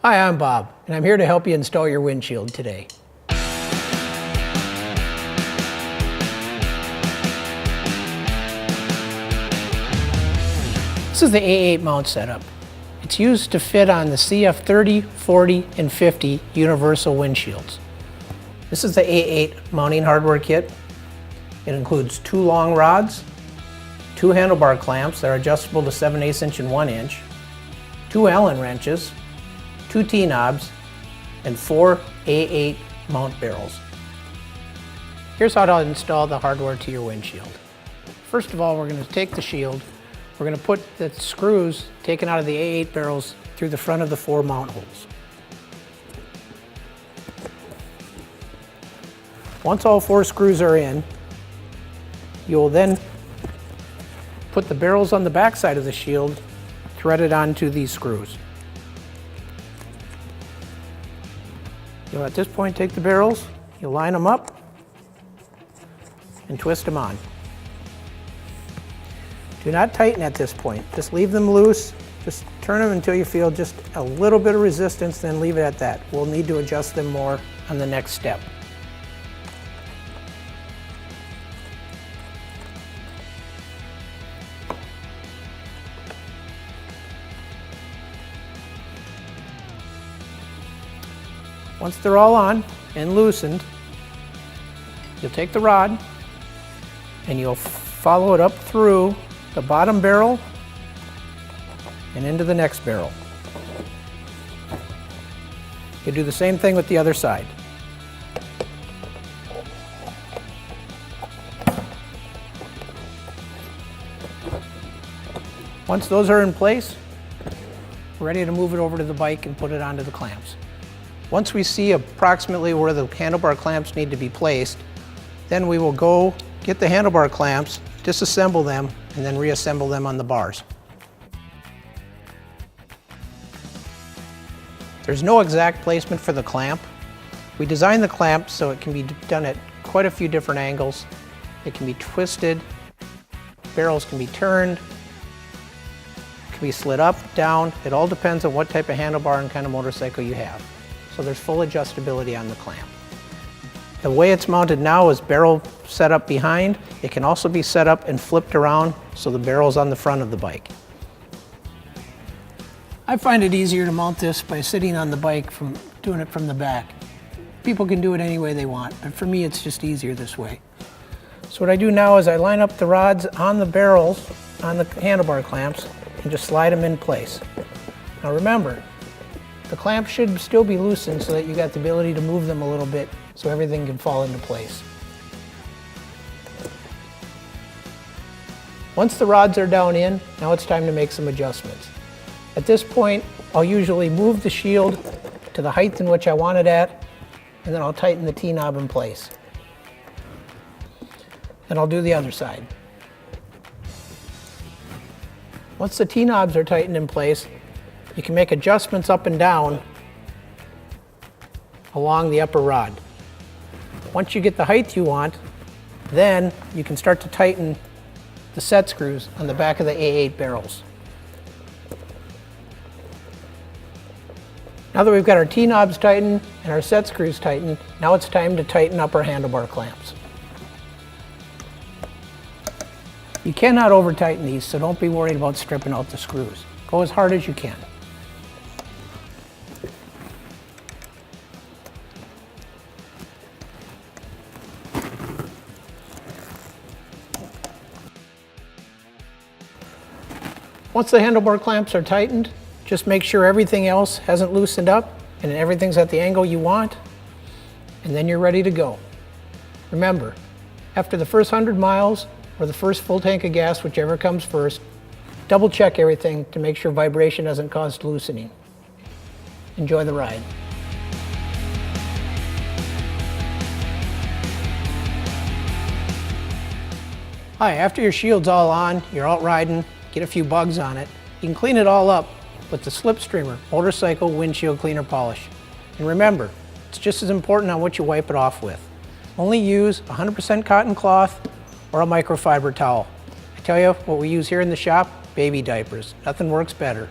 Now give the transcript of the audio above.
Hi, I'm Bob, and I'm here to help you install your windshield today. This is the A8 mount setup. It's used to fit on the CF30, 40, and 50 universal windshields. This is the A8 mounting hardware kit. It includes 2 long rods, 2 handlebar clamps that are adjustable to 7/8 inch and 1 inch, 2 Allen wrenches, 2 T-knobs, and 4 A8 mount barrels. Here's how to install the hardware to your windshield. First of all, we're going to take the shield. We're going to put the screws taken out of the A8 barrels through the front of the 4 mount holes. Once all 4 screws are in, you'll then put the barrels on the back side of the shield threaded onto these screws. You'll at this point take the barrels, you'll line them up and twist them on. Do not tighten at this point, just leave them loose, just turn them until you feel just a little bit of resistance, then leave it at that. We'll need to adjust them more on the next step. Once they're all on and loosened, you'll take the rod and you'll follow it up through the bottom barrel and into the next barrel. You do the same thing with the other side. Once those are in place, we're ready to move it over to the bike and put it onto the clamps. Once we see approximately where the handlebar clamps need to be placed, then we will go get the handlebar clamps, disassemble them, and then reassemble them on the bars. There's no exact placement for the clamp. We designed the clamp so it can be done at quite a few different angles. It can be twisted, barrels can be turned, it can be slid up, down. It all depends on what type of handlebar and kind of motorcycle you have. So there's full adjustability on the clamp. The way it's mounted now is barrel set up behind. It can also be set up and flipped around so the barrel's on the front of the bike. I find it easier to mount this by sitting on the bike from doing it from the back. People can do it any way they want, but for me it's just easier this way. So what I do now is I line up the rods on the barrels, on the handlebar clamps, and just slide them in place. Now remember, the clamp should still be loosened so that you got the ability to move them a little bit so everything can fall into place. Once the rods are down in, now it's time to make some adjustments. At this point, I'll usually move the shield to the height in which I want it at, and then I'll tighten the T-knob in place. And I'll do the other side. Once the T-knobs are tightened in place, you can make adjustments up and down along the upper rod. Once you get the height you want, then you can start to tighten the set screws on the back of the A8 barrels. Now that we've got our T-knobs tightened and our set screws tightened, now it's time to tighten up our handlebar clamps. You cannot over tighten these, so don't be worried about stripping out the screws. Go as hard as you can. Once the handlebar clamps are tightened, just make sure everything else hasn't loosened up and everything's at the angle you want, and then you're ready to go. Remember, after the first 100 miles or the first full tank of gas, whichever comes first, double check everything to make sure vibration doesn't cause loosening. Enjoy the ride. Hi, after your shield's all on, you're out riding, get a few bugs on it, you can clean it all up with the Slipstreamer motorcycle windshield cleaner polish. And remember, it's just as important on what you wipe it off with. Only use 100% cotton cloth or a microfiber towel. I tell you what we use here in the shop, baby diapers. Nothing works better.